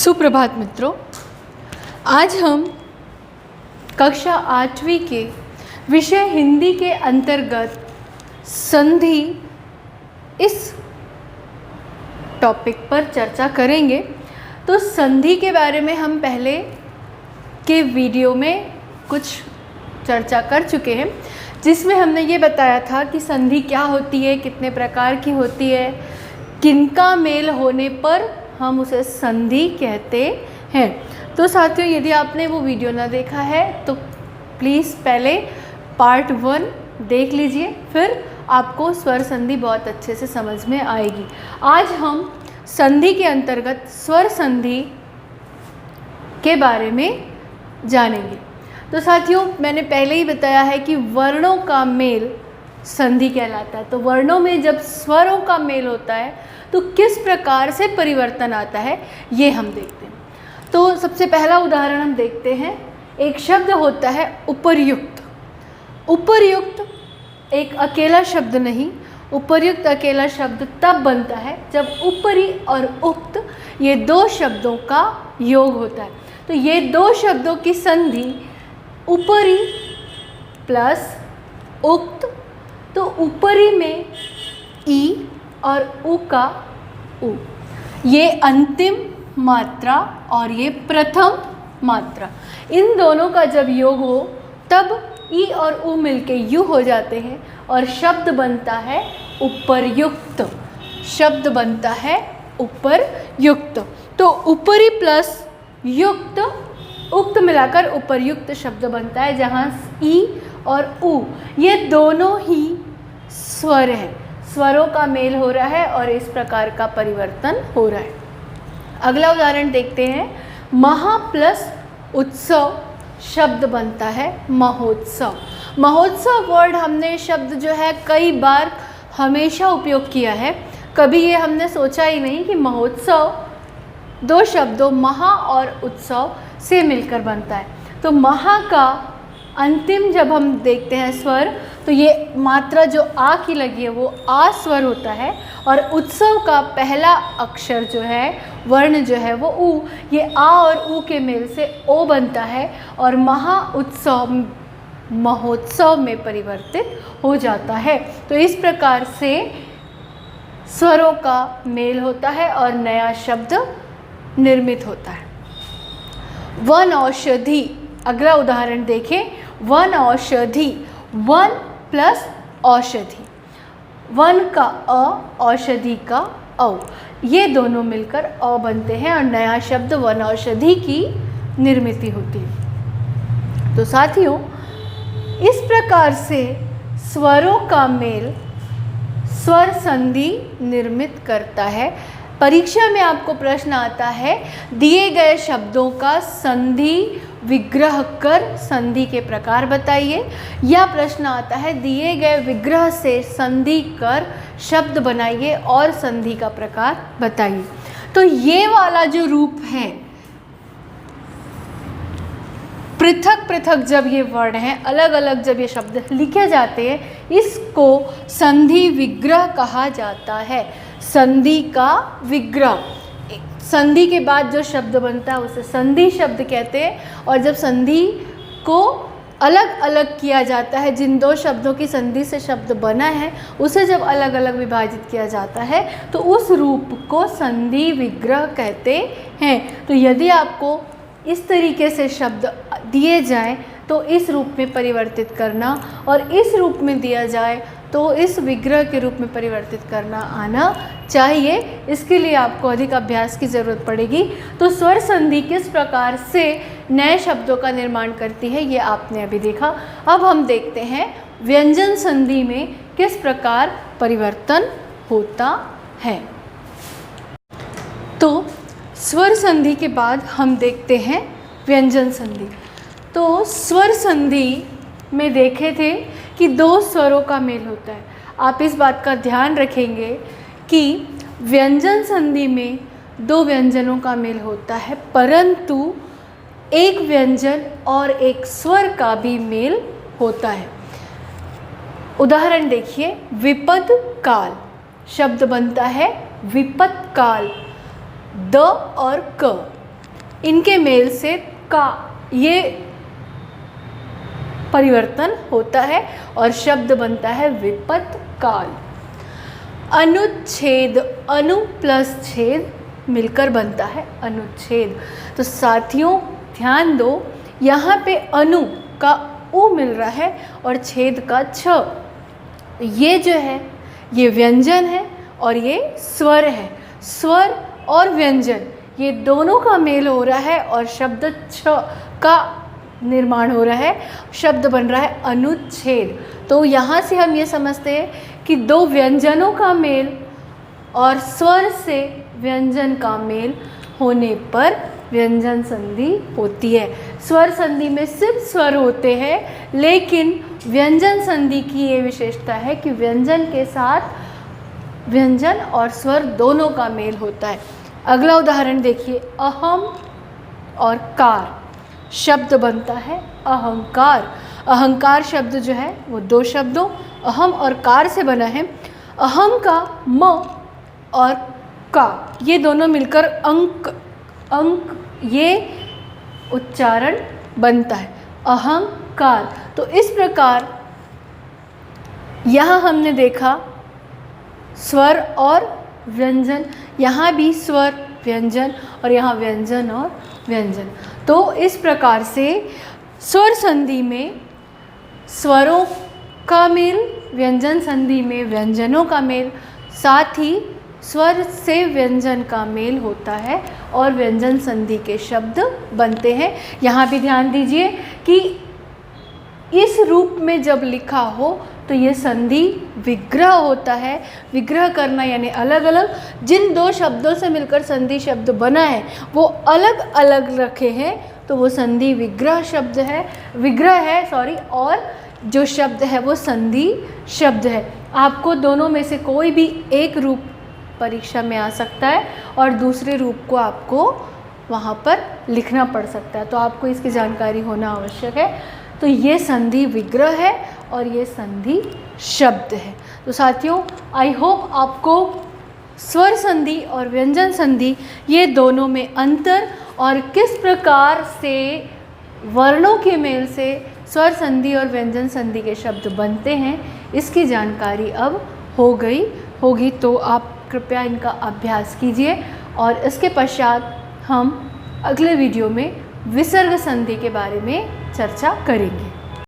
सुप्रभात मित्रों, आज हम कक्षा 8वीं के विषय हिंदी के अंतर्गत संधि इस टॉपिक पर चर्चा करेंगे। तो संधि के बारे में हम पहले के वीडियो में कुछ चर्चा कर चुके हैं, जिसमें हमने ये बताया था कि संधि क्या होती है, कितने प्रकार की होती है, किनका मेल होने पर हम उसे संधि कहते हैं। तो साथियों, यदि आपने वो वीडियो ना देखा है तो प्लीज़ पहले पार्ट 1 देख लीजिए, फिर आपको स्वर संधि बहुत अच्छे से समझ में आएगी। आज हम संधि के अंतर्गत स्वर संधि के बारे में जानेंगे। तो साथियों, मैंने पहले ही बताया है कि वर्णों का मेल संधि कहलाता है। तो वर्णों में जब स्वरों का मेल होता है तो किस प्रकार से परिवर्तन आता है, ये हम देखते हैं। तो सबसे पहला उदाहरण हम देखते हैं। एक शब्द होता है उपर्युक्त। उपर्युक्त एक अकेला शब्द नहीं, उपर्युक्त अकेला शब्द तब बनता है जब उपरी और उक्त ये दो शब्दों का योग होता है। तो ये दो शब्दों की संधि उपरी प्लस उक्त, तो उपरी में ई और उ का उ, ये अंतिम मात्रा और ये प्रथम मात्रा, इन दोनों का जब योग हो तब ई और उ मिलके यु हो जाते हैं और शब्द बनता है उपर्युक्त। शब्द बनता है उपर्युक्त। तो उपरी प्लस युक्त उक्त मिलाकर उपर्युक्त शब्द बनता है, जहाँ ई और उ ये दोनों ही स्वर हैं। स्वरों का मेल हो रहा है और इस प्रकार का परिवर्तन हो रहा है। अगला उदाहरण देखते हैं। महा प्लस उत्सव शब्द बनता है महोत्सव। महोत्सव वर्ड हमने शब्द जो है कई बार हमेशा उपयोग किया है। कभी ये हमने सोचा ही नहीं कि महोत्सव दो शब्दों महा और उत्सव से मिलकर बनता है। तो महा का अंतिम जब हम देखते हैं स्वर, तो ये मात्रा जो आ की लगी है वो आ स्वर होता है, और उत्सव का पहला अक्षर जो है, वर्ण जो है वो उ, ये आ और उ के मेल से ओ बनता है और महा उत्सव महोत्सव में परिवर्तित हो जाता है। तो इस प्रकार से स्वरों का मेल होता है और नया शब्द निर्मित होता है। वन औषधि, अगला उदाहरण देखें। वन औषधि, वन प्लस औषधि, वन का अ, औषधि का औ, ये दोनों मिलकर अ बनते हैं और नया शब्द वन औषधि की निर्मिति होती है। तो साथियों, इस प्रकार से स्वरों का मेल स्वर संधि निर्मित करता है। परीक्षा में आपको प्रश्न आता है, दिए गए शब्दों का संधि विग्रह कर संधि के प्रकार बताइए, या प्रश्न आता है दिए गए विग्रह से संधि कर शब्द बनाइए और संधि का प्रकार बताइए। तो ये वाला जो रूप है, पृथक पृथक जब ये वर्ण हैं, अलग अलग जब ये शब्द लिखे जाते हैं, इसको संधि विग्रह कहा जाता है। संधि का विग्रह, संधि के बाद जो शब्द बनता है उसे संधि शब्द कहते हैं। और जब संधि को अलग अलग किया जाता है, जिन दो शब्दों की संधि से शब्द बना है उसे जब अलग अलग विभाजित किया जाता है तो उस रूप को संधि विग्रह कहते हैं। तो यदि आपको इस तरीके से शब्द दिए जाएं तो इस रूप में परिवर्तित करना, और इस रूप में दिया जाए तो इस विग्रह के रूप में परिवर्तित करना आना चाहिए। इसके लिए आपको अधिक अभ्यास की ज़रूरत पड़ेगी। तो स्वर संधि किस प्रकार से नए शब्दों का निर्माण करती है, ये आपने अभी देखा। अब हम देखते हैं व्यंजन संधि में किस प्रकार परिवर्तन होता है। तो स्वर संधि के बाद हम देखते हैं व्यंजन संधि। तो स्वर संधि में देखे थे कि दो स्वरों का मेल होता है। आप इस बात का ध्यान रखेंगे कि व्यंजन संधि में दो व्यंजनों का मेल होता है, परंतु एक व्यंजन और एक स्वर का भी मेल होता है। उदाहरण देखिए, विपद काल शब्द बनता है विपत काल, द और क, इनके मेल से का ये परिवर्तन होता है और शब्द बनता है विपत्त काल। अनुच्छेद, अनु प्लस छेद मिलकर बनता है अनुच्छेद। तो साथियों ध्यान दो, यहाँ पे अनु का उ मिल रहा है और छेद का छ। ये जो है ये व्यंजन है और ये स्वर है। स्वर और व्यंजन ये दोनों का मेल हो रहा है और शब्द छ का निर्माण हो रहा है, शब्द बन रहा है अनुच्छेद। तो यहाँ से हम ये समझते हैं कि दो व्यंजनों का मेल और स्वर से व्यंजन का मेल होने पर व्यंजन संधि होती है। स्वर संधि में सिर्फ स्वर होते हैं, लेकिन व्यंजन संधि की ये विशेषता है कि व्यंजन के साथ व्यंजन और स्वर दोनों का मेल होता है। अगला उदाहरण देखिए, अहम और कार शब्द बनता है अहंकार। अहंकार शब्द जो है वो दो शब्दों अहम और कार से बना है। अहम का म और का ये दोनों मिलकर अंक ये उच्चारण बनता है अहंकार। तो इस प्रकार यहाँ हमने देखा स्वर और व्यंजन, यहाँ भी स्वर व्यंजन और यहाँ व्यंजन और व्यंजन। तो इस प्रकार से स्वर संधि में स्वरों का मेल, व्यंजन संधि में व्यंजनों का मेल, साथ ही स्वर से व्यंजन का मेल होता है और व्यंजन संधि के शब्द बनते हैं। यहाँ भी ध्यान दीजिए कि इस रूप में जब लिखा हो तो ये संधि विग्रह होता है। विग्रह करना यानी अलग अलग, जिन दो शब्दों से मिलकर संधि शब्द बना है वो अलग अलग रखे हैं तो वो संधि विग्रह शब्द है, विग्रह है और जो शब्द है वो संधि शब्द है। आपको दोनों में से कोई भी एक रूप परीक्षा में आ सकता है और दूसरे रूप को आपको वहाँ पर लिखना पड़ सकता है, तो आपको इसकी जानकारी होना आवश्यक है। तो ये संधि विग्रह है और ये संधि शब्द है। तो साथियों आई होप आपको स्वर संधि और व्यंजन संधि ये दोनों में अंतर और किस प्रकार से वर्णों के मेल से स्वर संधि और व्यंजन संधि के शब्द बनते हैं इसकी जानकारी अब होगी। तो आप कृपया इनका अभ्यास कीजिए और इसके पश्चात हम अगले वीडियो में विसर्ग संधि के बारे में चर्चा करेंगे।